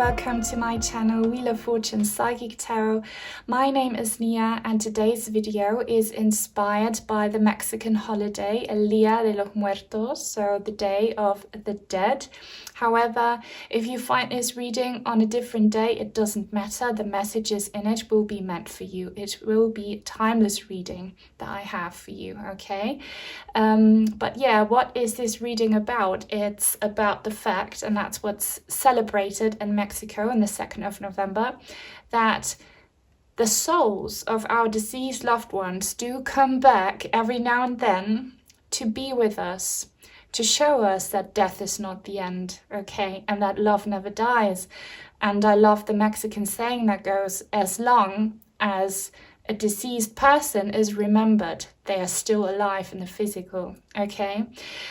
welcome to my channel Wheel of Fortune Psychic Tarot. My name is Nia and today's video is inspired by the Mexican holiday El Día de los Muertos, so the Day of the Dead. However, if you find this reading on a different day, it doesn't matter. The messages in it will be meant for you. It will be a timeless reading that I have for you, okay? But yeah, what is this reading about? It's about the fact, and that's what's celebrated in Mexico on the 2nd of November, that the souls of our deceased loved ones do come back every now and then to be with us, to show us that death is not the end, okay, and that love never dies. And I love the Mexican saying that goes, as long as a deceased person is remembered, they are still alive in the physical, okay?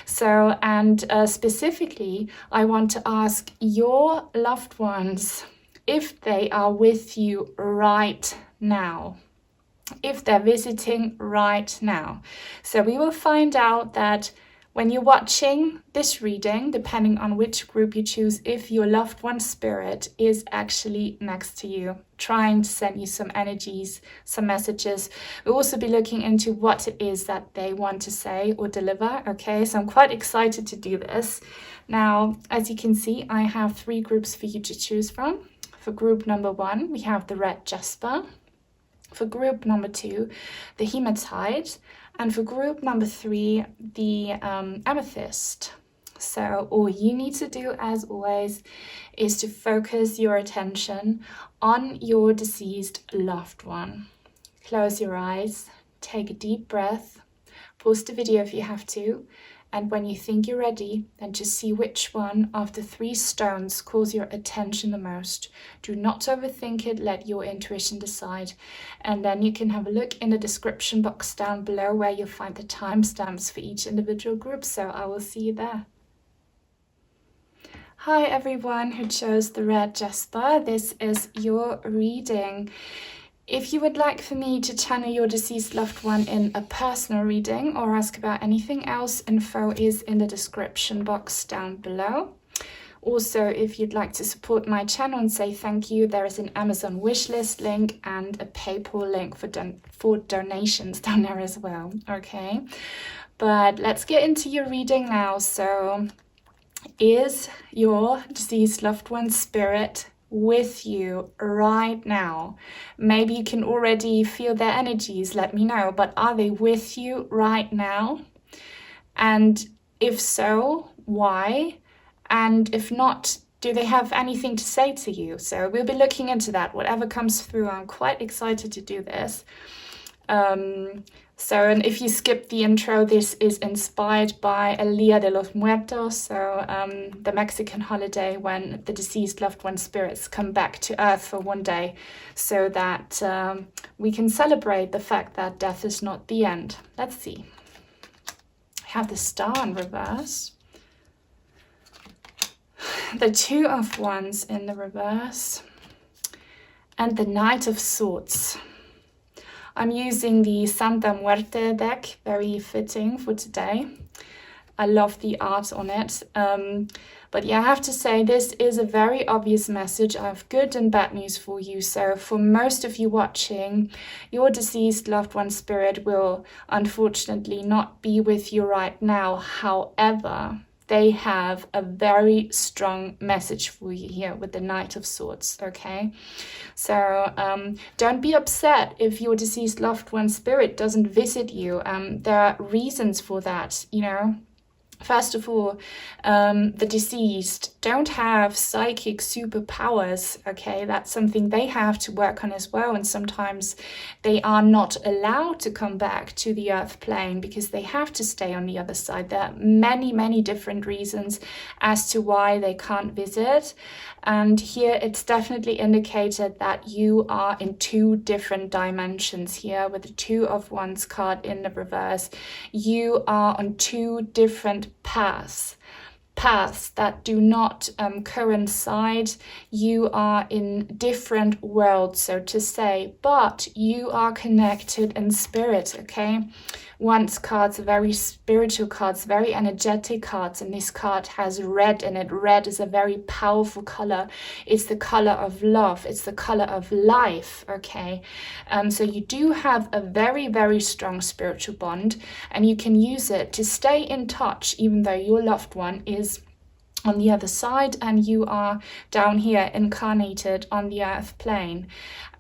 So, and specifically, I want to ask your loved ones if they are with you right now, if they're visiting right now. So we will find out that when you're watching this reading, depending on which group you choose, if your loved one's spirit is actually next to you, trying to send you some energies, some messages. We'll also be looking into what it is that they want to say or deliver, okay? So I'm quite excited to do this. Now, as you can see, I have 3 groups for you to choose from. For group number 1, we have the Red Jasper. For group number 2, the Hematite. And for group number 3, the Amethyst. So all you need to do, as always, is to focus your attention on your deceased loved one. Close your eyes, take a deep breath, pause the video if you have to, and when you think you're ready, then just see which one of the 3 stones calls your attention the most. Do not overthink it, let your intuition decide. And then you can have a look in the description box down below where you'll find the timestamps for each individual group, so I will see you there. Hi everyone who chose the Red Jasper, this is your reading. If you would like for me to channel your deceased loved one in a personal reading or ask about anything else, info is in the description box down below. Also, if you'd like to support my channel and say thank you, there is an Amazon wishlist link and a PayPal link for donations down there as well, okay? But let's get into your reading now. So, is your deceased loved one's spirit with you right now? Maybe you can already feel their energies, let me know, but are they with you right now? And if so, why? And if not, do they have anything to say to you? So we'll be looking into that, whatever comes through. I'm quite excited to do this. And if you skip the intro, this is inspired by El Día de los Muertos, so the Mexican holiday when the deceased loved one's spirits come back to earth for one day, so that we can celebrate the fact that death is not the end. Let's see. I have the Star in reverse, the 2 of Wands in the reverse, and the Knight of Swords. I'm using the Santa Muerte deck, very fitting for today. I love the art on it. But yeah, I have to say this is a very obvious message. I have good and bad news for you. So for most of you watching, your deceased loved one's spirit will unfortunately not be with you right now. However, they have a very strong message for you here with the Knight of Swords, okay? So don't be upset if your deceased loved one's spirit doesn't visit you. There are reasons for that, you know. First of all, the deceased don't have psychic superpowers, okay? That's something they have to work on as well. And sometimes they are not allowed to come back to the earth plane because they have to stay on the other side. There are many, many different reasons as to why they can't visit. And here it's definitely indicated that you are in 2 different dimensions here with the 2 of Wands card in the reverse. You are on 2 different paths that do not coincide. You are in different worlds, so to say, but you are connected in spirit, okay? Wands cards are very spiritual cards, very energetic cards, and this card has red in it. Red is a very powerful color. It's the color of love. It's the color of life, okay? So you do have a very, very strong spiritual bond, and you can use it to stay in touch, even though your loved one is on the other side and you are down here incarnated on the earth plane.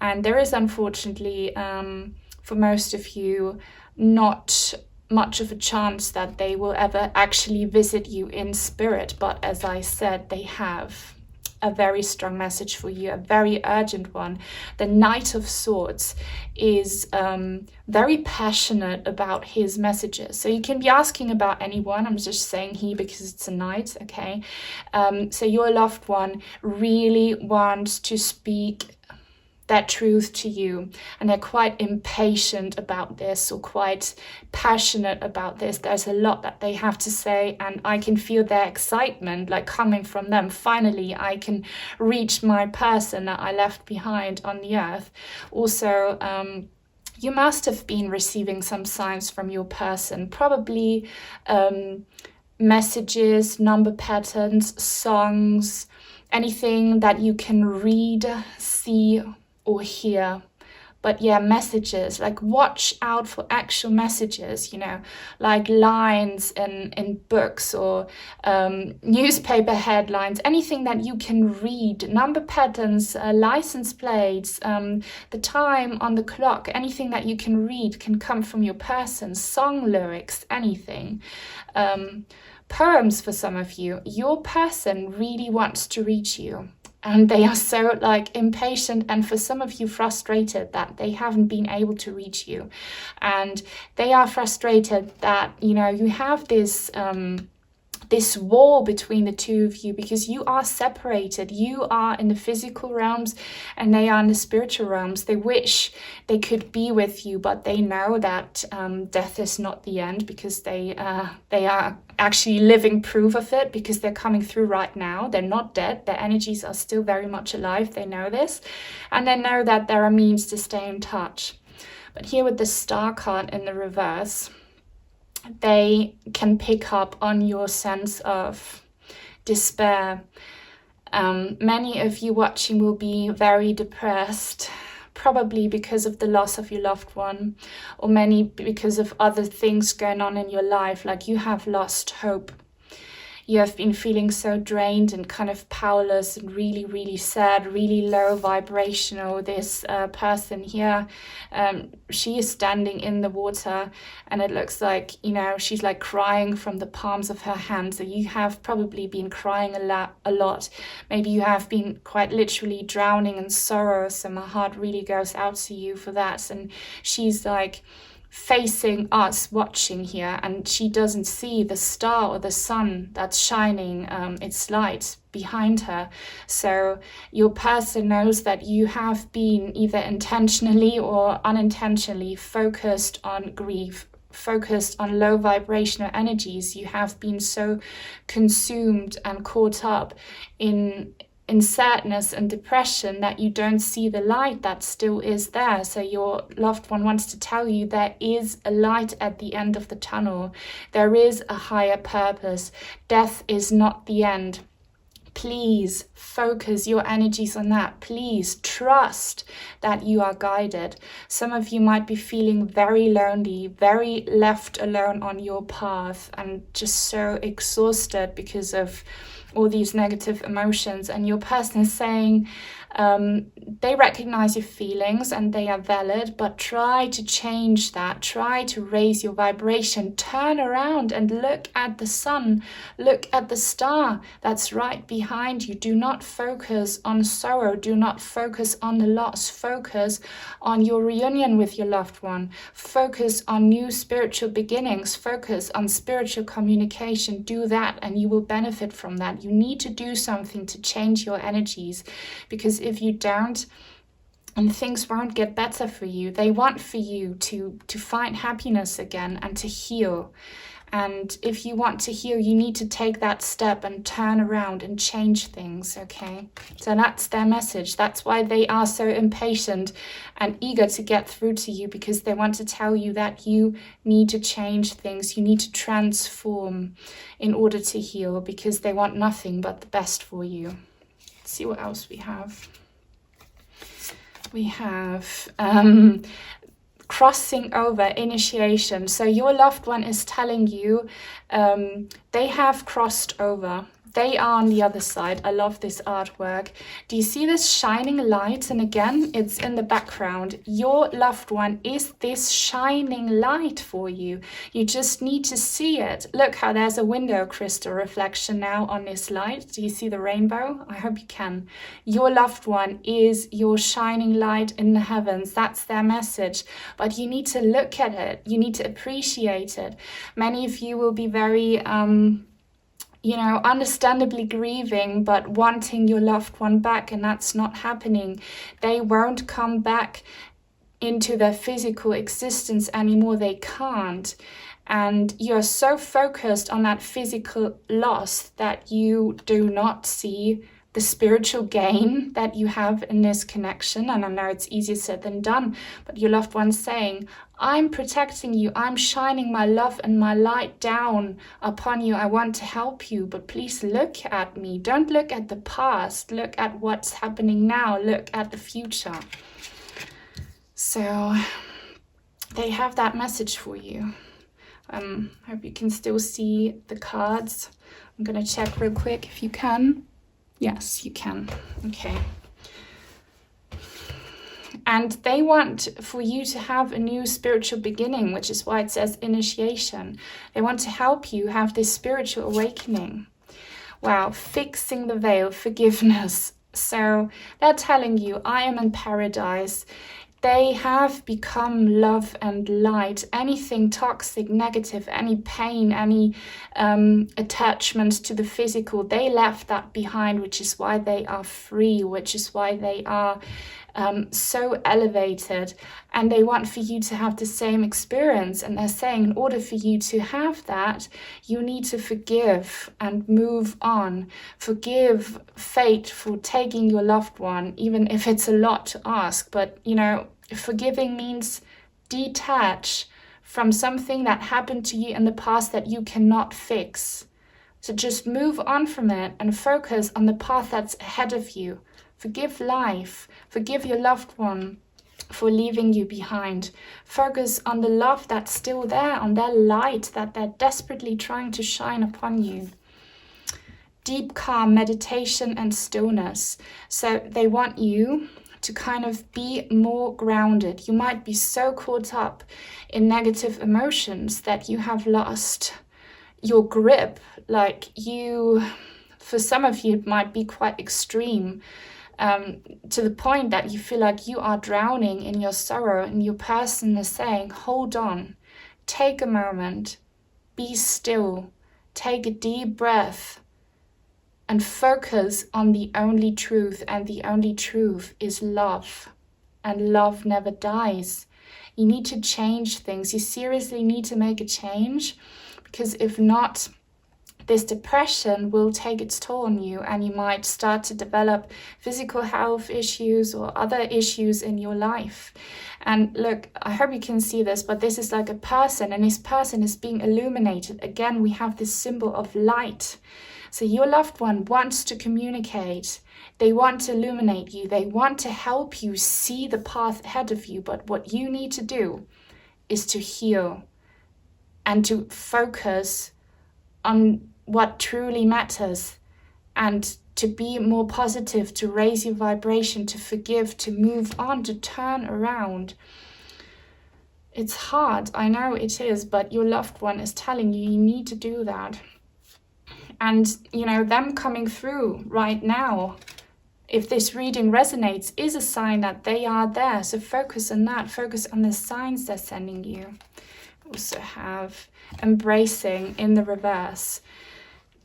And there is, unfortunately, for most of you, not much of a chance that they will ever actually visit you in spirit. But as I said, they have a very strong message for you, a very urgent one. The Knight of Swords is very passionate about his messages. So you can be asking about anyone. I'm just saying he because it's a knight, okay? So your loved one really wants to speak that truth to you, and they're quite impatient about this, or quite passionate about this. There's a lot that they have to say, and I can feel their excitement like coming from them. Finally, I can reach my person that I left behind on the earth. Also, you must have been receiving some signs from your person, probably messages, number patterns, songs, anything that you can read, see, or hear. But yeah, messages, like watch out for actual messages, you know, like lines in books or newspaper headlines, anything that you can read, number patterns, license plates, the time on the clock, anything that you can read can come from your person, song lyrics, anything. Poems for some of you. Your person really wants to reach you. And they are so like impatient, and for some of you frustrated that they haven't been able to reach you. And they are frustrated that, you know, you have this this wall between the two of you because you are separated. You are in the physical realms and they are in the spiritual realms. They wish they could be with you, but they know that death is not the end, because they are actually living proof of it, because they're coming through right now. They're not dead. Their energies are still very much alive. They know this, and they know that there are means to stay in touch. But here with the Star card in the reverse, they can pick up on your sense of despair. Many of you watching will be very depressed, probably because of the loss of your loved one, or many because of other things going on in your life, like you have lost hope. You have been feeling so drained and kind of powerless and really, really sad, really low vibrational. This person here, she is standing in the water, and it looks like, you know, she's like crying from the palms of her hands. So you have probably been crying a lot. Maybe you have been quite literally drowning in sorrow. So my heart really goes out to you for that. And she's like facing us watching here, and she doesn't see the star or the sun that's shining its light behind her. So your person knows that you have been either intentionally or unintentionally focused on grief, focused on low vibrational energies. You have been so consumed and caught up in sadness and depression that you don't see the light that still is there. So your loved one wants to tell you there is a light at the end of the tunnel. There is a higher purpose. Death is not the end. Please focus your energies on that. Please trust that you are guided. Some of you might be feeling very lonely, very left alone on your path, and just so exhausted because of all these negative emotions. And your person is saying they recognize your feelings and they are valid, but try to change that. Try to raise your vibration. Turn around and look at the sun. Look at the star that's right behind you. Do not focus on sorrow. Do not focus on the loss. Focus on your reunion with your loved one. Focus on new spiritual beginnings. Focus on spiritual communication. Do that and you will benefit from that. You need to do something to change your energies, because if you don't, and things won't get better for you. They want for you to find happiness again and to heal. And if you want to heal, you need to take that step and turn around and change things, okay? So that's their message. That's why they are so impatient and eager to get through to you, because they want to tell you that you need to change things. You need to transform in order to heal, because they want nothing but the best for you. Let's see what else we have. We have crossing over, initiation. So your loved one is telling you they have crossed over. They are on the other side. I love this artwork. Do you see this shining light? And again, it's in the background. Your loved one is this shining light for you. You just need to see it. Look how there's a window crystal reflection now on this light. Do you see the rainbow? I hope you can. Your loved one is your shining light in the heavens. That's their message. But you need to look at it. You need to appreciate it. Many of you will be very understandably grieving, but wanting your loved one back, and that's not happening. They won't come back into their physical existence anymore. They can't. And you're so focused on that physical loss that you do not see the spiritual gain that you have in this connection. And I know it's easier said than done, but your loved one's saying, I'm protecting you. I'm shining my love and my light down upon you. I want to help you, but please look at me. Don't look at the past. Look at what's happening now. Look at the future. So they have that message for you. I hope you can still see the cards. I'm going to check real quick if you can. Yes, you can. Okay. And they want for you to have a new spiritual beginning, which is why it says initiation. They want to help you have this spiritual awakening. Wow, fixing the veil, forgiveness. So they're telling you, I am in paradise. They have become love and light. Anything toxic, negative, any pain, any attachment to the physical, they left that behind, which is why they are free, which is why they are so elevated. And they want for you to have the same experience. And they're saying, in order for you to have that, you need to forgive and move on. Forgive fate for taking your loved one, even if it's a lot to ask. But, forgiving means detach from something that happened to you in the past that you cannot fix. So just move on from it and focus on the path that's ahead of you. Forgive life. Forgive your loved one for leaving you behind. Focus on the love that's still there, on their light that they're desperately trying to shine upon you. Deep calm, meditation and stillness. So they want you to kind of be more grounded. You might be so caught up in negative emotions that you have lost your grip. For some of you, it might be quite extreme, to the point that you feel like you are drowning in your sorrow, and your person is saying, hold on, take a moment, be still, take a deep breath, and focus on the only truth, and the only truth is love, and love never dies. You need to change things. You seriously need to make a change, because if not, this depression will take its toll on you, and you might start to develop physical health issues or other issues in your life. And look, I hope you can see this, but this is like a person, and this person is being illuminated. Again, we have this symbol of light. So your loved one wants to communicate. They want to illuminate you. They want to help you see the path ahead of you. But what you need to do is to heal and to focus on what truly matters, and to be more positive, to raise your vibration, to forgive, to move on, to turn around. It's hard, I know it is, but your loved one is telling you need to do that. And, them coming through right now, if this reading resonates, is a sign that they are there. So focus on that. Focus on the signs they're sending you. Also have embracing in the reverse.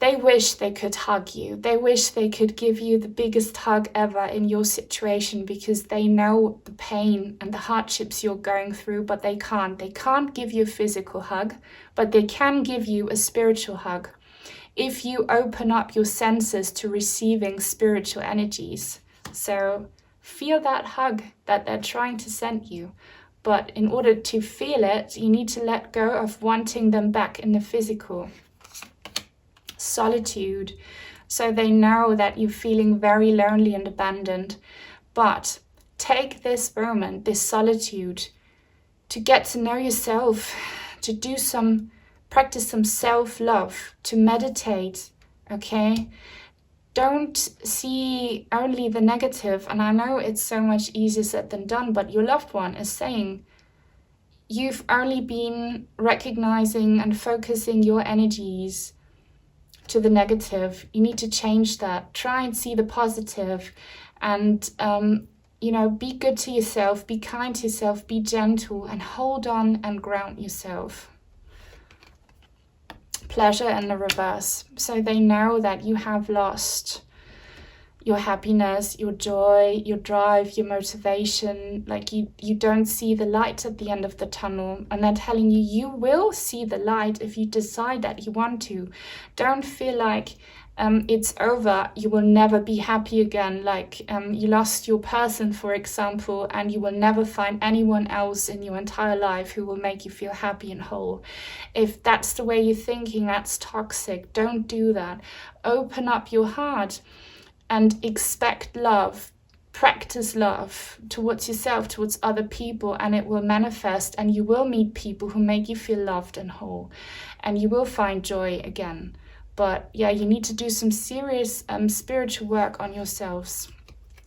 they wish they could hug you. They wish they could give you the biggest hug ever in your situation, because they know the pain and the hardships you're going through, but they can't. They can't give you a physical hug, but they can give you a spiritual hug if you open up your senses to receiving spiritual energies. So feel that hug that they're trying to send you. But in order to feel it, you need to let go of wanting them back in the physical. Solitude. So they know that you're feeling very lonely and abandoned. But take this moment, this solitude, to get to know yourself, to practice some self-love, to meditate, okay? Don't see only the negative. And I know it's so much easier said than done, but your loved one is saying, you've only been recognizing and focusing your energies to the negative. You need to change that. Try and see the positive, and be good to yourself, be kind to yourself, be gentle, and hold on and ground yourself. Pleasure in the reverse. So they know that you have lost your happiness, your joy, your drive, your motivation. Like you don't see the light at the end of the tunnel, and they're telling you, you will see the light if you decide that you want to. Don't feel like it's over, you will never be happy again, like you lost your person, for example, and you will never find anyone else in your entire life who will make you feel happy and whole. If that's the way you're thinking, that's toxic. Don't do that. Open up your heart and expect love. Practice love towards yourself, towards other people, and it will manifest, and you will meet people who make you feel loved and whole, and you will find joy again. But yeah, you need to do some serious spiritual work on yourselves.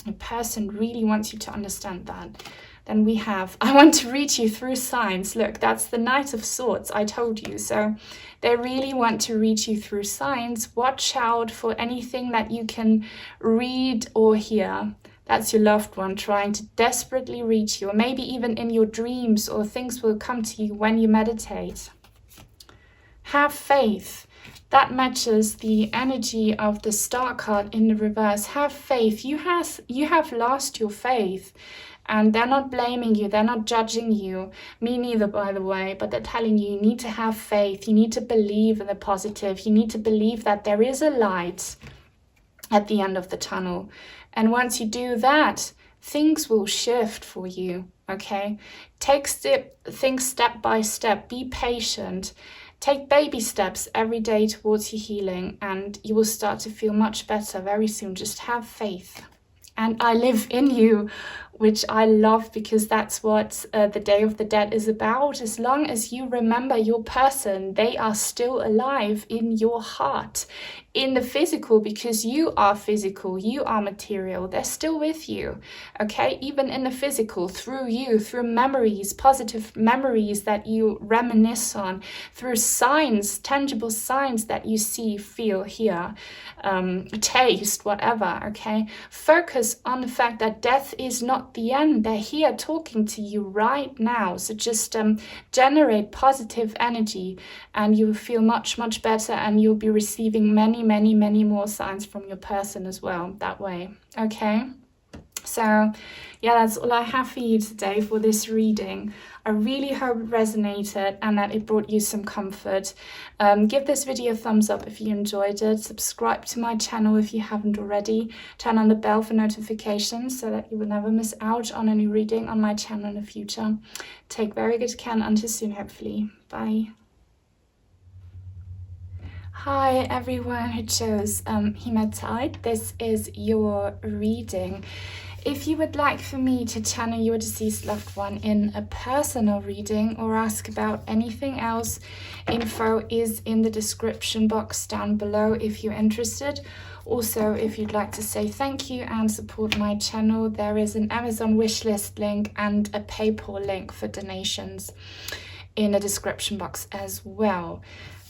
A person really wants you to understand that. Then we have, I want to read you through signs. Look, that's the Knight of Swords, I told you. So they really want to read you through signs. Watch out for anything that you can read or hear. That's your loved one trying to desperately reach you, or maybe even in your dreams, or things will come to you when you meditate. Have faith. That matches the energy of the Star card in the reverse. Have faith. You have lost your faith, and they're not blaming you. They're not judging you. Me neither, by the way. But they're telling you, you need to have faith. You need to believe in the positive. You need to believe that there is a light at the end of the tunnel. And once you do that, things will shift for you, okay? Take things step by step. Be patient. Take baby steps every day towards your healing, and you will start to feel much better very soon. Just have faith. And I live in you, which I love, because that's what the Day of the Dead is about. As long as you remember your person, they are still alive in your heart, in the physical, because you are physical, you are material. They're still with you, okay? Even in the physical, through you, through memories, positive memories that you reminisce on, through signs, tangible signs that you see, feel, hear, taste, whatever, okay? Focus on the fact that death is not the end. They're here talking to you right now. So just generate positive energy, and you'll feel much, much better, and you'll be receiving many, many, many more signs from your person as well that way, okay? So yeah, that's all I have for you today for this reading. I really hope it resonated and that it brought you some comfort. Give this video a thumbs up if you enjoyed it. Subscribe to my channel if you haven't already. Turn on the bell for notifications so that you will never miss out on any reading on my channel in the future. Take very good care, and until soon, hopefully. Bye. Hi everyone who chose Hematite. This is your reading. If you would like for me to channel your deceased loved one in a personal reading, or ask about anything else, info is in the description box down below if you're interested. Also, if you'd like to say thank you and support my channel, there is an Amazon wishlist link and a PayPal link for donations in the description box as well.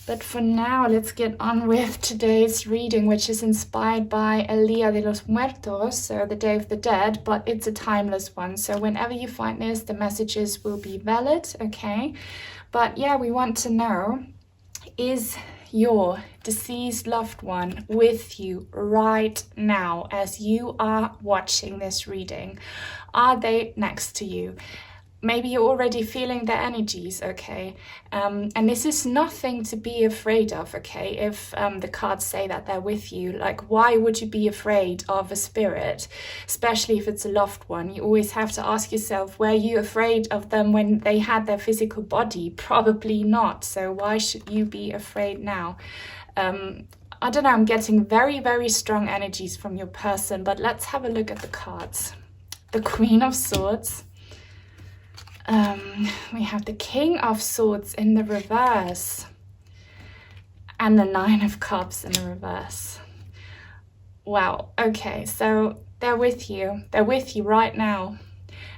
But for now, let's get on with today's reading, which is inspired by El Día de los Muertos, so the Day of the Dead, but it's a timeless one. So whenever you find this, the messages will be valid, okay? But yeah, we want to know, is your deceased loved one with you right now as you are watching this reading? Are they next to you? Maybe you're already feeling their energies, okay? And this is nothing to be afraid of, okay? If the cards say that they're with you, like, why would you be afraid of a spirit, especially if it's a loved one? You always have to ask yourself, were you afraid of them when they had their physical body? Probably not. So why should you be afraid now? I don't know, I'm getting very, very strong energies from your person, but let's have a look at the cards. The Queen of Swords. We have the King of Swords in the reverse and the Nine of Cups in the reverse. Wow, okay, so they're with you. They're with you right now.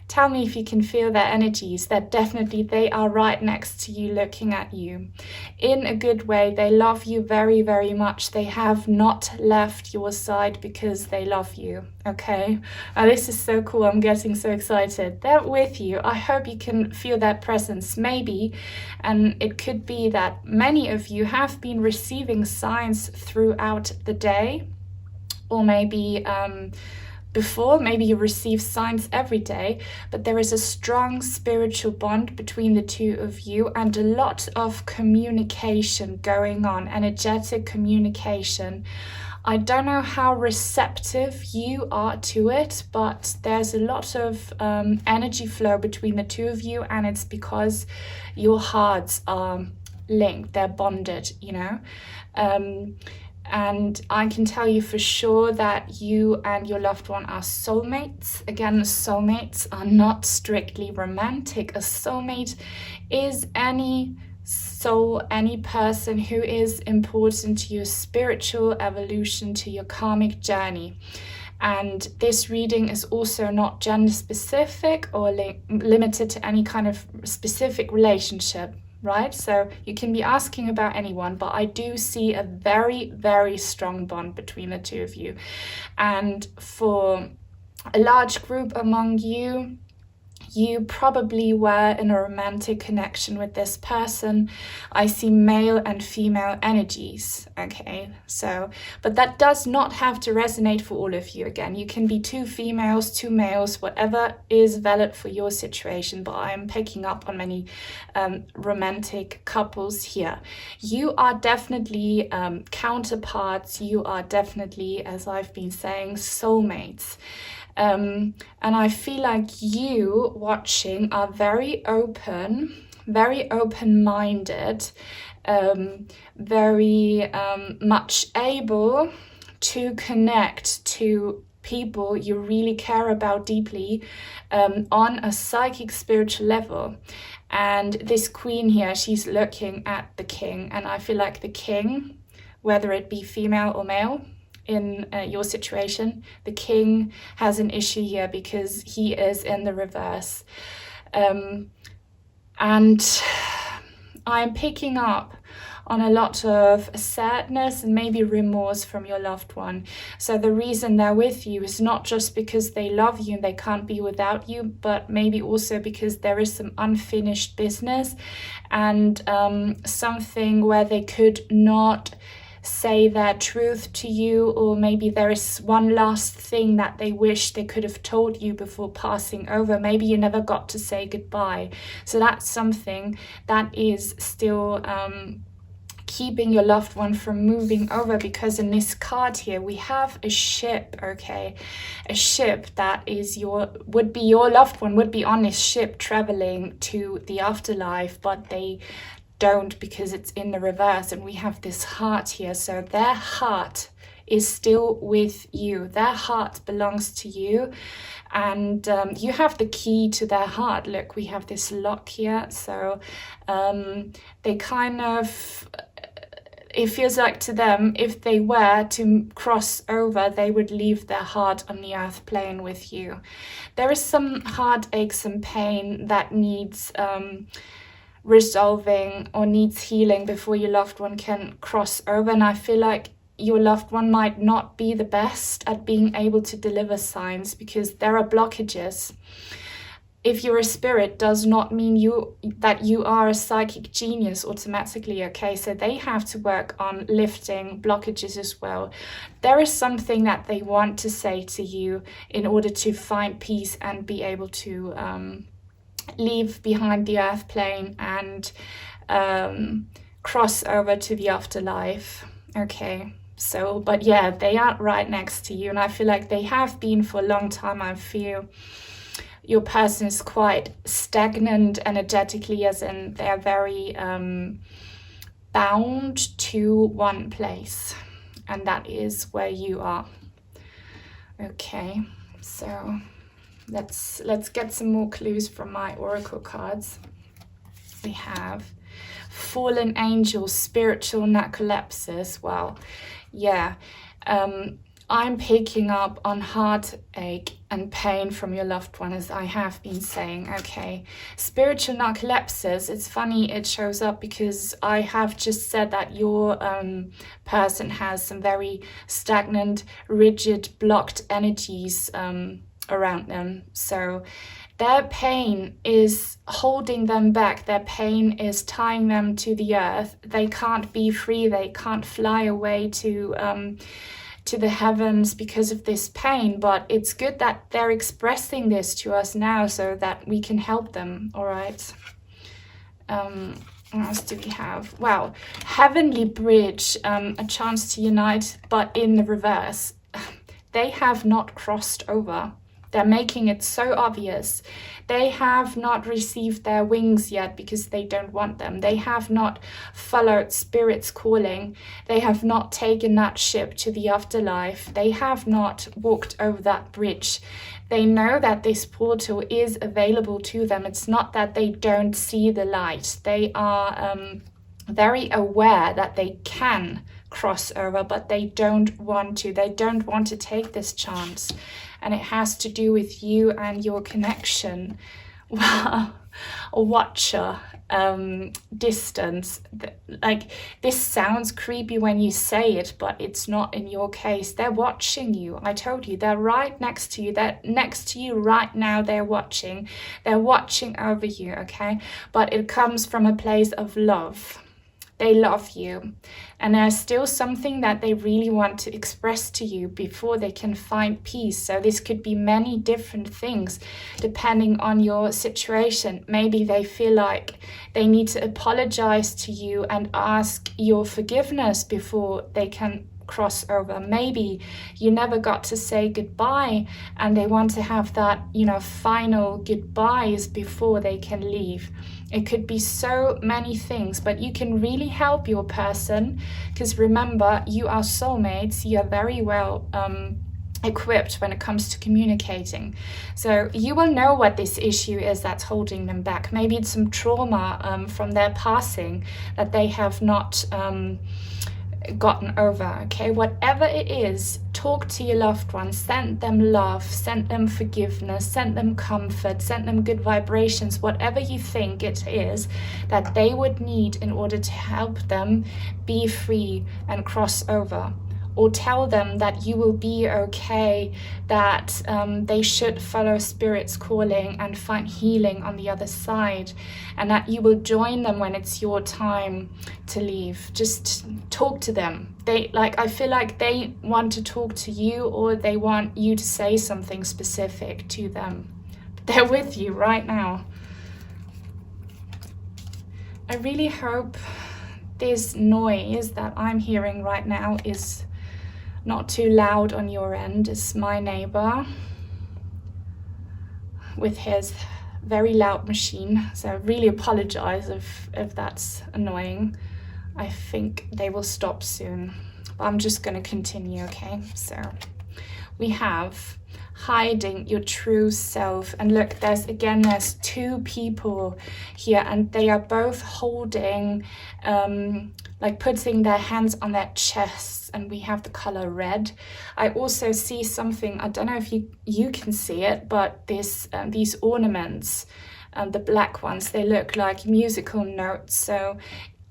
Tell me if you can feel their energies. That definitely they are right next to you, looking at you in a good way. They love you very, very much. They have not left your side because they love you. Okay, this is so cool. I'm getting so excited. They're with you. I hope you can feel that presence. Maybe, and it could be that many of you have been receiving signs throughout the day, or maybe before, maybe you receive signs every day, but there is a strong spiritual bond between the two of you and a lot of communication going on, energetic communication. I don't know how receptive you are to it, but there's a lot of energy flow between the two of you, and it's because your hearts are linked, they're bonded, you know. And I can tell you for sure that you and your loved one are soulmates. Again, soulmates are not strictly romantic. A soulmate is any soul, any person who is important to your spiritual evolution, to your karmic journey. And this reading is also not gender specific or limited to any kind of specific relationship. Right? So you can be asking about anyone, but I do see a very, very strong bond between the two of you. And for a large group among you, you probably were in a romantic connection with this person. I see male and female energies, okay? So, but that does not have to resonate for all of you. Again, you can be two females, two males, whatever is valid for your situation, but I'm picking up on many romantic couples here. You are definitely counterparts. You are definitely, as I've been saying, soulmates. And I feel like you watching are very open, very open-minded, very much able to connect to people you really care about deeply on a psychic spiritual level. And this queen here, she's looking at the king, and I feel like the king, whether it be female or male, in your situation, the king has an issue here because he is in the reverse. And I'm picking up on a lot of sadness and maybe remorse from your loved one. So the reason they're with you is not just because they love you and they can't be without you, but maybe also because there is some unfinished business and something where they could not say their truth to you, or maybe there is one last thing that they wish they could have told you before passing over. Maybe you never got to say goodbye. So that's something that is still keeping your loved one from moving over, because in this card here we have a ship, okay? A ship that is would be your loved one would be on this ship traveling to the afterlife, but they don't because it's in the reverse, and we have this heart here. So their heart is still with you. Their heart belongs to you, and you have the key to their heart. Look, we have this lock here. So they kind of, it feels like to them, if they were to cross over, they would leave their heart on the earth plane with you. There is some heartache, some pain that needs resolving or needs healing before your loved one can cross over, and I feel like your loved one might not be the best at being able to deliver signs because there are blockages. if you're a spirit does not mean that you are a psychic genius automatically, okay? So they have to work on lifting blockages as well. There is something that they want to say to you in order to find peace and be able to leave behind the earth plane and cross over to the afterlife, okay? So, but yeah, they are right next to you, and I feel like they have been for a long time. I feel your person is quite stagnant energetically, as in they're very bound to one place, and that is where you are. Okay, so let's get some more clues from my oracle cards. We have fallen angels, spiritual narcolepsis. Well, yeah, I'm picking up on heartache and pain from your loved one, as I have been saying, okay? Spiritual narcolepsis, it's funny it shows up because I have just said that your person has some very stagnant, rigid, blocked energies around them. So their pain is holding them back. Their pain is tying them to the earth. They can't be free. They can't fly away to the heavens because of this pain. But it's good that they're expressing this to us now so that we can help them. All right. What else do we have? Wow. Heavenly bridge, a chance to unite, but in the reverse. They have not crossed over. They're making it so obvious. They have not received their wings yet because they don't want them. They have not followed Spirit's calling. They have not taken that ship to the afterlife. They have not walked over that bridge. They know that this portal is available to them. It's not that they don't see the light. They are very aware that they can cross over, but they don't want to. They don't want to take this chance. And it has to do with you and your connection. Wow, a watcher, distance. Like, this sounds creepy when you say it, but it's not in your case. They're watching you. I told you, they're right next to you. They're next to you right now. They're watching over you, okay? But it comes from a place of love. They love you, and there's still something that they really want to express to you before they can find peace. So this could be many different things depending on your situation. Maybe they feel like they need to apologize to you and ask your forgiveness before they can cross over. Maybe you never got to say goodbye and they want to have that, final goodbyes before they can leave. It could be so many things, but you can really help your person, because remember, you are soulmates. You are very well equipped when it comes to communicating. So you will know what this issue is that's holding them back. Maybe it's some trauma from their passing that they have not gotten over, okay? Whatever it is, talk to your loved ones, send them love, send them forgiveness, send them comfort, send them good vibrations, whatever you think it is that they would need in order to help them be free and cross over. Or tell them that you will be okay, that they should follow Spirit's calling and find healing on the other side, and that you will join them when it's your time to leave. Just talk to them. I feel like they want to talk to you, or they want you to say something specific to them. They're with you right now. I really hope this noise that I'm hearing right now is not too loud on your end. It's my neighbor with his very loud machine. So I really apologize if that's annoying. I think they will stop soon. But I'm just going to continue, okay? So we have hiding your true self. And look, there's two people here, and they are both holding, putting their hands on their chests, and we have the color red. I also see something, I don't know if you can see it, but these ornaments, the black ones, they look like musical notes. So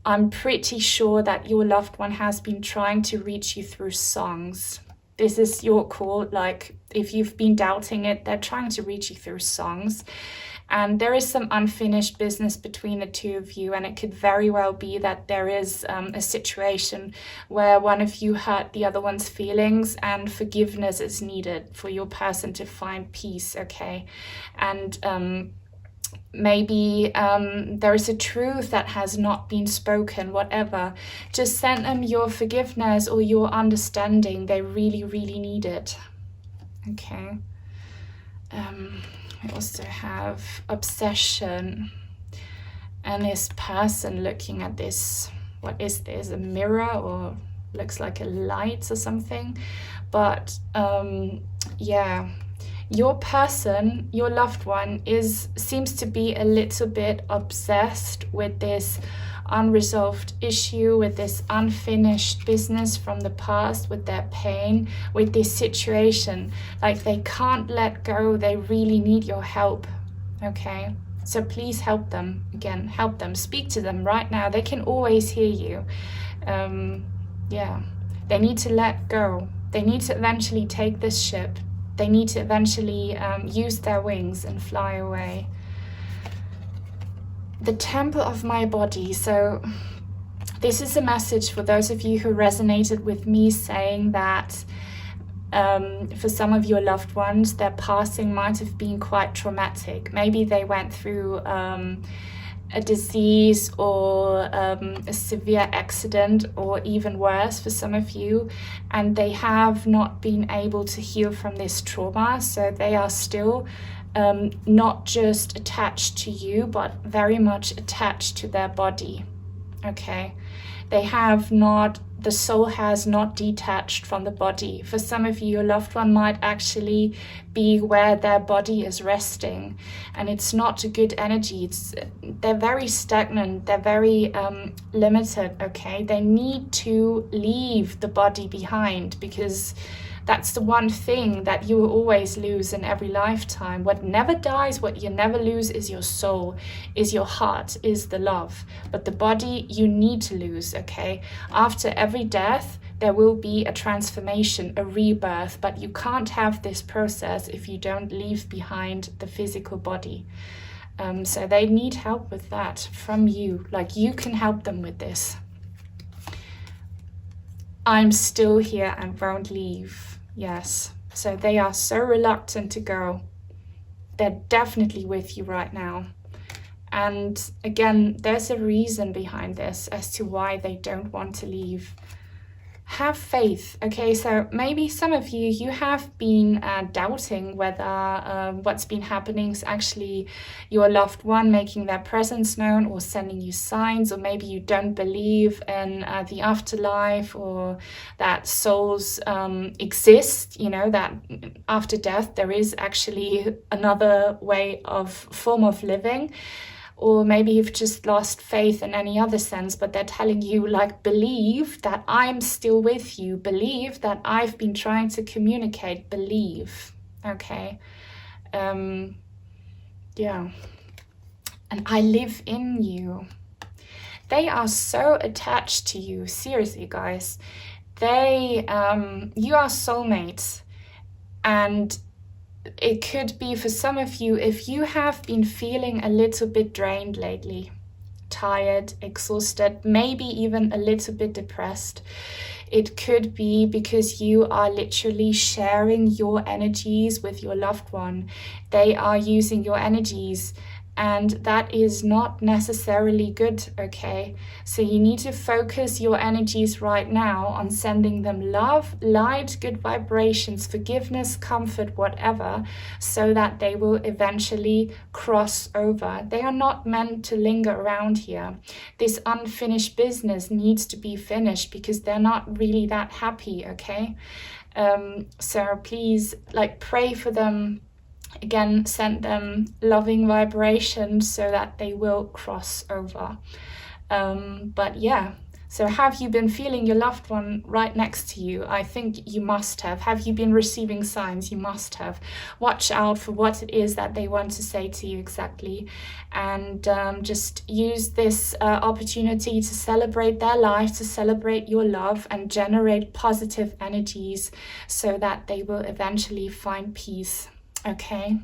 I'm pretty sure that your loved one has been trying to reach you through songs. This is your call. Like, if you've been doubting it, they're trying to reach you through songs. and there is some unfinished business between the two of you, and it could very well be that there is a situation where one of you hurt the other one's feelings, and forgiveness is needed for your person to find peace, okay? And maybe there is a truth that has not been spoken, whatever. Just send them your forgiveness or your understanding. They really, really need it. Okay. I also have obsession, and this person looking at this, what is this, a mirror, or looks like a light or something? But yeah, your person, your loved one, seems to be a little bit obsessed with this unresolved issue, with this unfinished business from the past, with their pain, with this situation. Like, they can't let go. They really need your help, okay? So please help them. Again, help them. Speak to them right now. They can always hear you. Yeah, they need to let go. They need to eventually take this ship. They need to eventually use their wings and fly away. The temple of my body. So this is a message for those of you who resonated with me saying that for some of your loved ones, their passing might have been quite traumatic. Maybe they went through a disease or a severe accident, or even worse for some of you, and they have not been able to heal from this trauma. So they are still not just attached to you, but very much attached to their body, okay? They have not, the soul has not detached from the body. For some of you, your loved one might actually be where their body is resting, and it's not a good energy. They're very stagnant, they're very limited, okay? They need to leave the body behind, because that's the one thing that you will always lose in every lifetime. What never dies, what you never lose, is your soul, is your heart, is the love. But the body you need to lose, okay? After every death, there will be a transformation, a rebirth, but you can't have this process if you don't leave behind the physical body. So they need help with that from you. Like, you can help them with this. I'm still here and won't leave. Yes, so they are so reluctant to go. They're definitely with you right now. And again, there's a reason behind this as to why they don't want to leave. Have faith, okay? So maybe some of you have been doubting whether what's been happening is actually your loved one making their presence known or sending you signs, or maybe you don't believe in the afterlife, or that souls exist, you know, that after death there is actually another form of living. Or maybe you've just lost faith in any other sense, but they're telling you, like, believe that I'm still with you. Believe that I've been trying to communicate. Believe, okay? Yeah. And I live in you. They are so attached to you. Seriously, guys. You are soulmates. And it could be for some of you, if you have been feeling a little bit drained lately, tired, exhausted, maybe even a little bit depressed, it could be because you are literally sharing your energies with your loved one. They are using your energies, and that is not necessarily good, okay? So you need to focus your energies right now on sending them love, light, good vibrations, forgiveness, comfort, whatever, so that they will eventually cross over. They are not meant to linger around here. This unfinished business needs to be finished because they're not really that happy, okay? So please, like, pray for them. Again, send them loving vibrations so that they will cross over. But yeah, so have you been feeling your loved one right next to you? I think you must have. Have you been receiving signs? You must have. Watch out for what it is that they want to say to you exactly. And just use this opportunity to celebrate their life, to celebrate your love, and generate positive energies so that they will eventually find peace. Okay,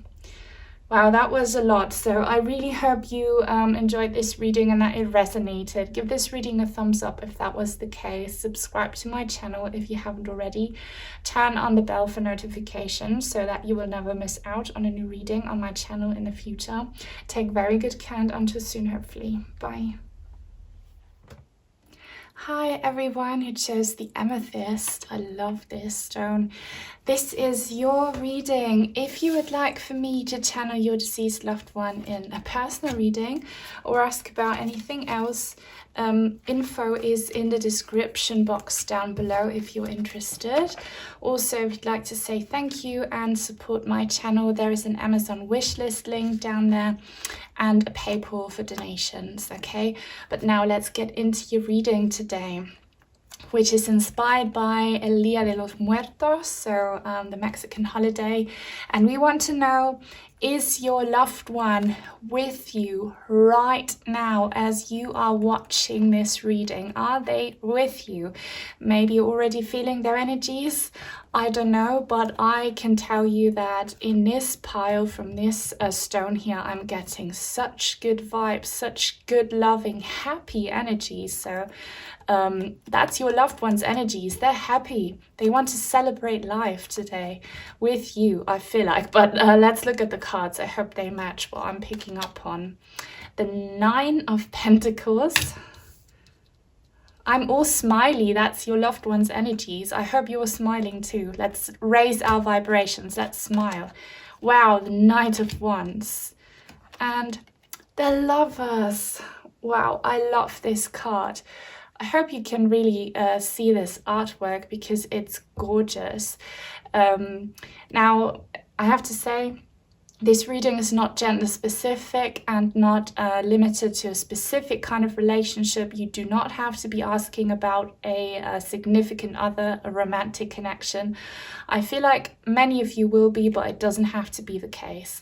Wow, that was a lot. So I really hope you enjoyed this reading and that it resonated. Give this reading a thumbs up if that was the case. Subscribe to my channel if you haven't already. Turn on the bell for notifications so that you will never miss out on a new reading on my channel in the future. Take very good care and until soon, hopefully. Bye. Hi everyone who chose the amethyst. I love this stone. This is your reading. If you would like for me to channel your deceased loved one in a personal reading or ask about anything else, info is in the description box down below if you're interested. Also, if you'd like to say thank you and support my channel, there is an Amazon wishlist link down there and a PayPal for donations, okay? But now let's get into your reading today, which is inspired by El Día de los Muertos, so the Mexican holiday. And we want to know, is your loved one with you right now as you are watching this reading? Are they with you? Maybe you're already feeling their energies. I don't know, but I can tell you that in this pile from this stone here, I'm getting such good vibes, such good, loving, happy energy. So that's your loved one's energies. They're happy. They want to celebrate life today with you, I feel like. But let's look at the cards. I hope they match what I'm picking up on. The Nine of Pentacles. I'm all smiley. That's your loved one's energies. I hope you're smiling too. Let's raise our vibrations. Let's smile. Wow, the Knight of Wands. And the Lovers. Wow, I love this card. I hope you can really see this artwork because it's gorgeous. Now, I have to say, this reading is not gender specific and not limited to a specific kind of relationship. You do not have to be asking about a significant other, a romantic connection. I feel like many of you will be, but it doesn't have to be the case.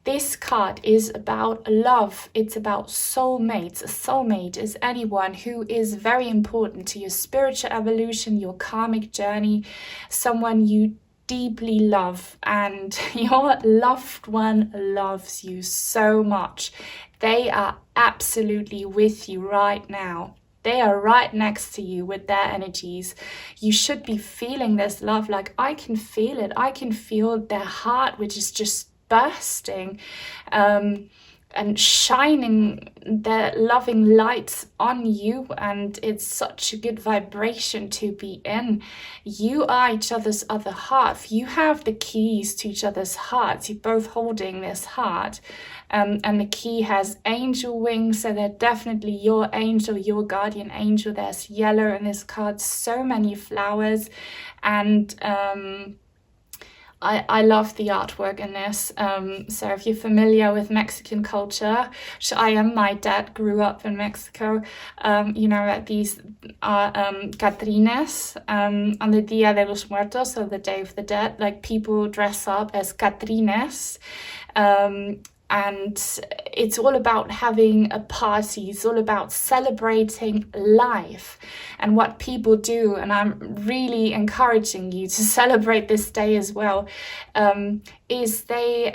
This card is about love. It's about soulmates. A soulmate is anyone who is very important to your spiritual evolution, your karmic journey, someone you deeply love, and your loved one loves you so much. They are absolutely with you right now. They are right next to you with their energies. You should be feeling this love. Like, I can feel it. I can feel their heart, which is just bursting and shining their loving lights on you, and it's such a good vibration to be in. You are each other's other half. You have the keys to each other's hearts. You're both holding this heart, and the key has angel wings, so they're definitely your angel, your guardian angel. There's yellow in this card, so many flowers, and I love the artwork in this. So if you're familiar with Mexican culture, which I am, my dad grew up in Mexico, you know that these are Catrines on the Día de los Muertos, so the Day of the Dead. Like, people dress up as Catrines. And it's all about having a party. It's all about celebrating life and what people do. And I'm really encouraging you to celebrate this day as well. Is they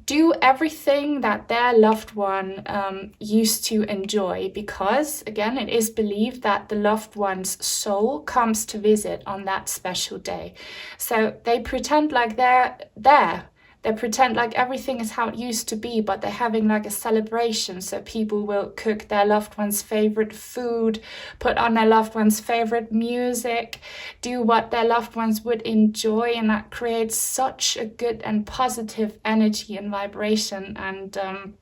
do everything that their loved one used to enjoy, because again, it is believed that the loved one's soul comes to visit on that special day. So they pretend like they're there. They pretend like everything is how it used to be, but they're having like a celebration. So people will cook their loved one's favorite food, put on their loved one's favorite music, do what their loved ones would enjoy, and that creates such a good and positive energy and vibration. And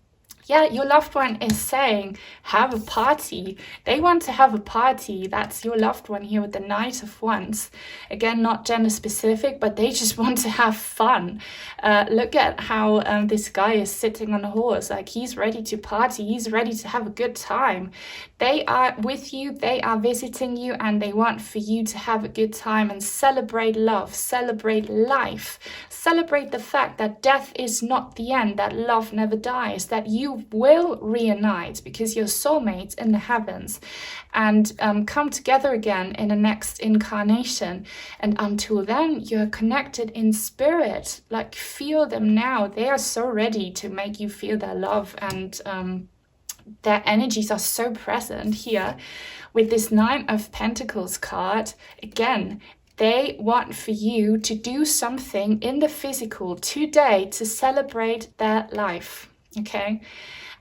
yeah, your loved one is saying, have a party. They want to have a party. That's your loved one here with the Knight of Wands. Again, not gender specific, but they just want to have fun. Look at how this guy is sitting on a horse. Like, he's ready to party. He's ready to have a good time. They are with you. They are visiting you, and they want for you to have a good time and celebrate love, celebrate life, celebrate the fact that death is not the end, that love never dies, that you you will reunite because you're soulmates in the heavens and come together again in the next incarnation. And until then, you're connected in spirit. Like, feel them now. They are so ready to make you feel their love, and their energies are so present here with this 9 of Pentacles card. Again, they want for you to do something in the physical today to celebrate their life, okay?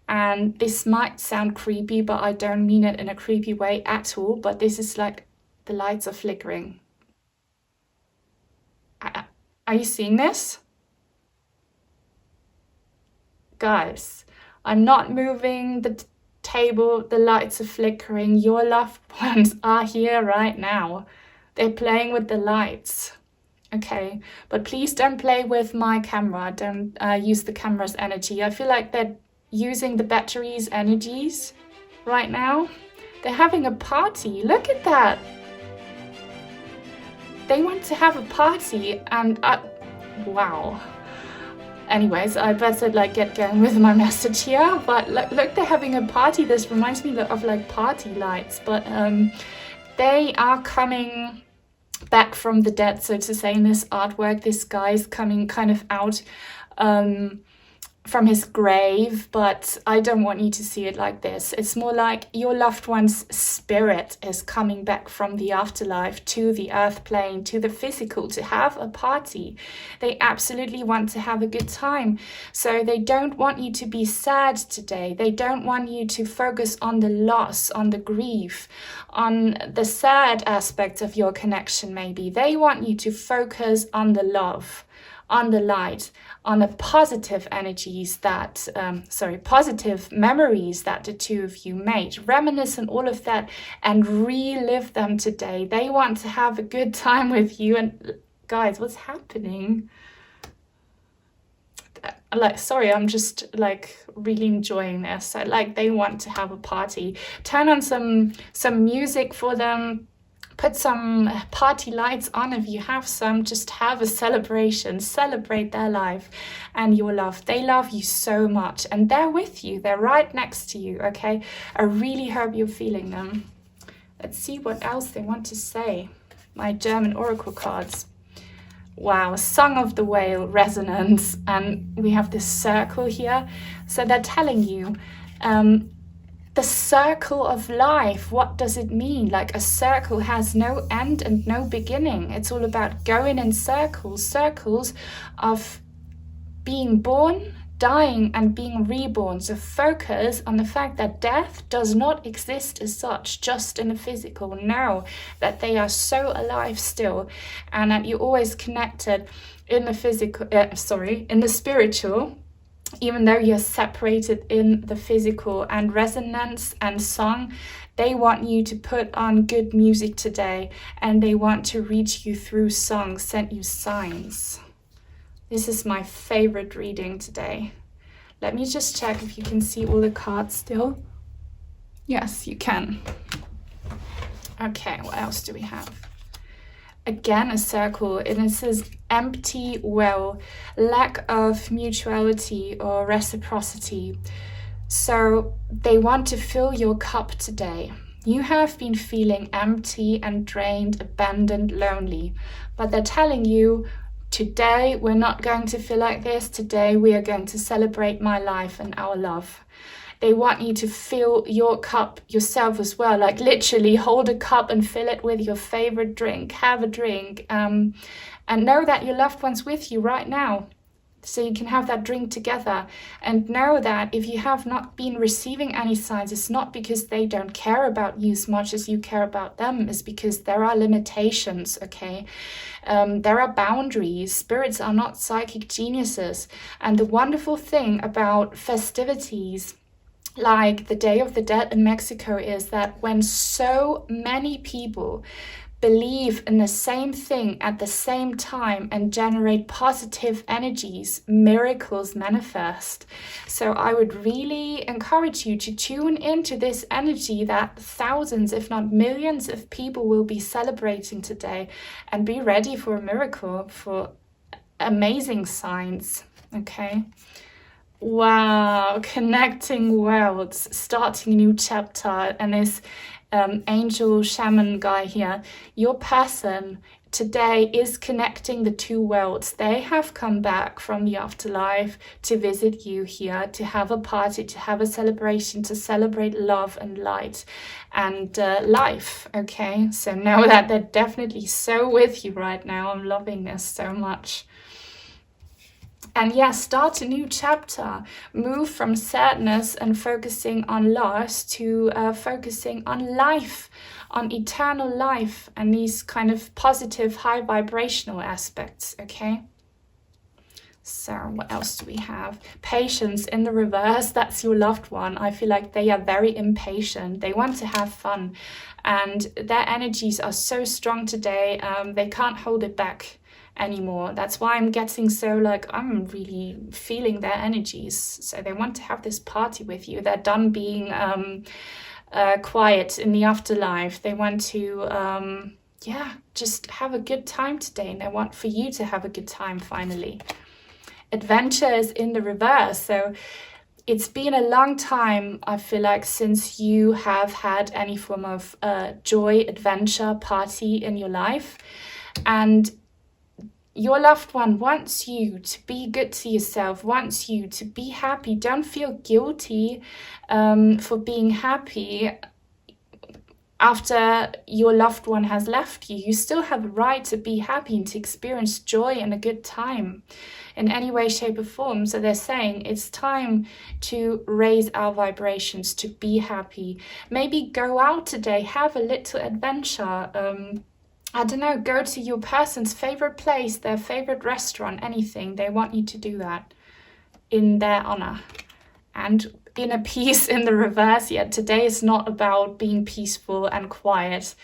And this might sound creepy, but I don't mean it in a creepy way at all. But this is like the lights are flickering. Are you seeing this? Guys, I'm not moving the table, the lights are flickering. Your loved ones are here right now. They're playing with the lights, okay? But please don't play with my camera. Don't use the camera's energy. I feel like they're using the battery's energies right now. They're having a party. Look at that. They want to have a party, and wow. Anyways, I better like get going with my message here. But look, they're having a party. This reminds me of like party lights, but they are coming back from the dead, so to say, in this artwork. This guy's coming kind of out from his grave, but I don't want you to see it like this. It's more like your loved one's spirit is coming back from the afterlife to the earth plane, to the physical, to have a party. They absolutely want to have a good time. So they don't want you to be sad today. They don't want you to focus on the loss, on the grief, on the sad aspects of your connection maybe. They want you to focus on the love, on the light, on the positive energies that, positive memories that the two of you made. Reminisce on all of that and relive them today. They want to have a good time with you. And guys, what's happening? Like, sorry, I'm just like really enjoying this. They want to have a party. Turn on some music for them. Put some party lights on if you have some. Just have a celebration. Celebrate their life and your love. They love you so much and they're with you. They're right next to you, okay? I really hope you're feeling them. Let's see what else they want to say. My German oracle cards. Wow, Song of the Whale, resonance. And we have this circle here. So they're telling you, the circle of life, what does it mean? Like, a circle has no end and no beginning. It's all about going in circles, circles of being born, dying and being reborn. So focus on the fact that death does not exist as such, just in the physical. Know that they are so alive still, and that you're always connected in the physical, in the spiritual, even though you're separated in the physical. And resonance and song, they want you to put on good music today, and they want to reach you through songs, send you signs. This is my favorite reading today. Let me just check if you can see all the cards still. Yes, you can. Okay, what else do we have? Again, a circle, and it says empty well, lack of mutuality or reciprocity. So they want to fill your cup today. You have been feeling empty and drained, abandoned, lonely, but they're telling you, today we're not going to feel like this. Today we are going to celebrate my life and our love. They want you to fill your cup yourself as well, like literally hold a cup and fill it with your favorite drink. Have a drink, and know that your loved one's with you right now. So you can have that drink together, and know that if you have not been receiving any signs, it's not because they don't care about you as much as you care about them. It's because there are limitations, okay? There are boundaries. Spirits are not psychic geniuses. And the wonderful thing about festivities like the Day of the Dead in Mexico is that when so many people believe in the same thing at the same time and generate positive energies, miracles manifest. So I would really encourage you to tune into this energy that thousands, if not millions of people will be celebrating today, and be ready for a miracle, for amazing signs, okay? Wow, connecting worlds, starting a new chapter, and this angel shaman guy here, your person today is connecting the two worlds. They have come back from the afterlife to visit you here, to have a party, to have a celebration, to celebrate love and light and life. Okay, so know that they're definitely so with you right now. I'm loving this so much. And yeah, start a new chapter. Move from sadness and focusing on loss to focusing on life, on eternal life, and these kind of positive, high vibrational aspects, okay? So what else do we have? Patience in the reverse, that's your loved one. I feel like they are very impatient. They want to have fun, and their energies are so strong today, they can't hold it back anymore. That's why I'm getting so like, I'm really feeling their energies. So they want to have this party with you. They're done being quiet in the afterlife. They want to yeah, just have a good time today, and they want for you to have a good time finally. Adventure is in the reverse, so it's been a long time, I feel like, since you have had any form of joy, adventure, party in your life, and your loved one wants you to be good to yourself, wants you to be happy. Don't feel guilty for being happy after your loved one has left you. You still have a right to be happy and to experience joy and a good time in any way, shape or form. So they're saying it's time to raise our vibrations, to be happy. Maybe go out today, have a little adventure. I don't know, go to your person's favorite place, their favorite restaurant, anything. They want you to do that in their honor. And inner peace in the reverse. Yet today is not about being peaceful and quiet.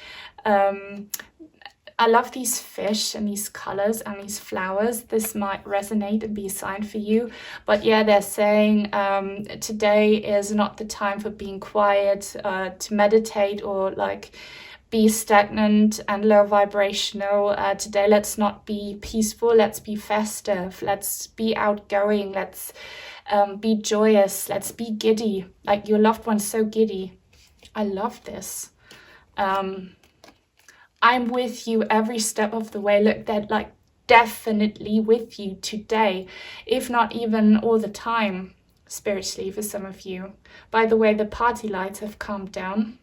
I love these fish and these colors and these flowers. This might resonate and be a sign for you. But yeah, they're saying today is not the time for being quiet, to meditate or like be stagnant and low vibrational. Today, let's not be peaceful, let's be festive, let's be outgoing, let's be joyous, let's be giddy. Like your loved one's so giddy. I love this. I'm with you every step of the way. Look, they're like definitely with you today, if not even all the time, spiritually for some of you. By the way, the party lights have calmed down.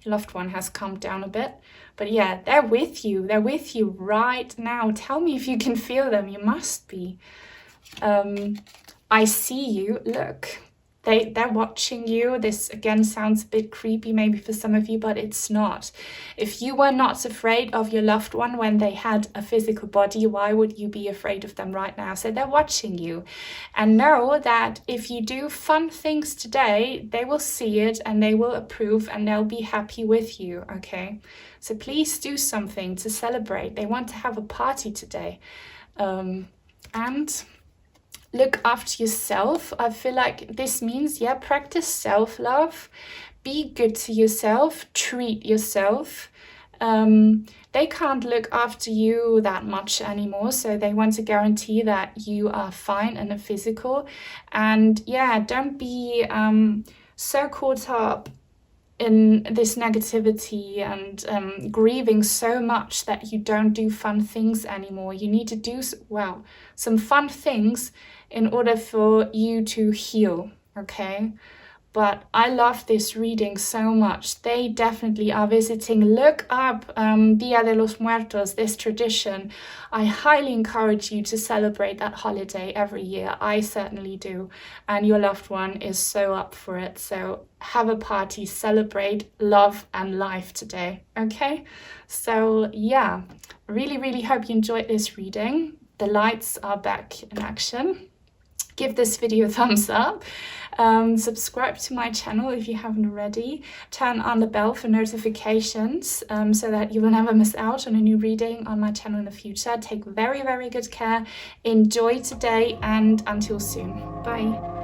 Your loved one has calmed down a bit, but yeah, they're with you right now. Tell me if you can feel them. You must be. I see you. Look, they're watching you. This again sounds a bit creepy maybe for some of you, but it's not. If you were not afraid of your loved one when they had a physical body, why would you be afraid of them right now? So they're watching you, and know that if you do fun things today, they will see it and they will approve and they'll be happy with you. Okay, so please do something to celebrate. They want to have a party today. And look after yourself. I feel like this means, yeah, practice self-love. Be good to yourself. Treat yourself. They can't look after you that much anymore, so they want to guarantee that you are fine in the physical. And yeah, don't be so caught up in this negativity and grieving so much that you don't do fun things anymore. You need to do, well, some fun things in order for you to heal, okay? But I love this reading so much. They definitely are visiting. Look up Dia de los Muertos, this tradition. I highly encourage you to celebrate that holiday every year. I certainly do. And your loved one is so up for it. So have a party, celebrate love and life today, okay? So yeah, really, really hope you enjoyed this reading. The lights are back in action. Give this video a thumbs up. Subscribe to my channel if you haven't already. Turn on the bell for notifications so that you will never miss out on a new reading on my channel in the future. Take very, very good care. Enjoy today and until soon. Bye.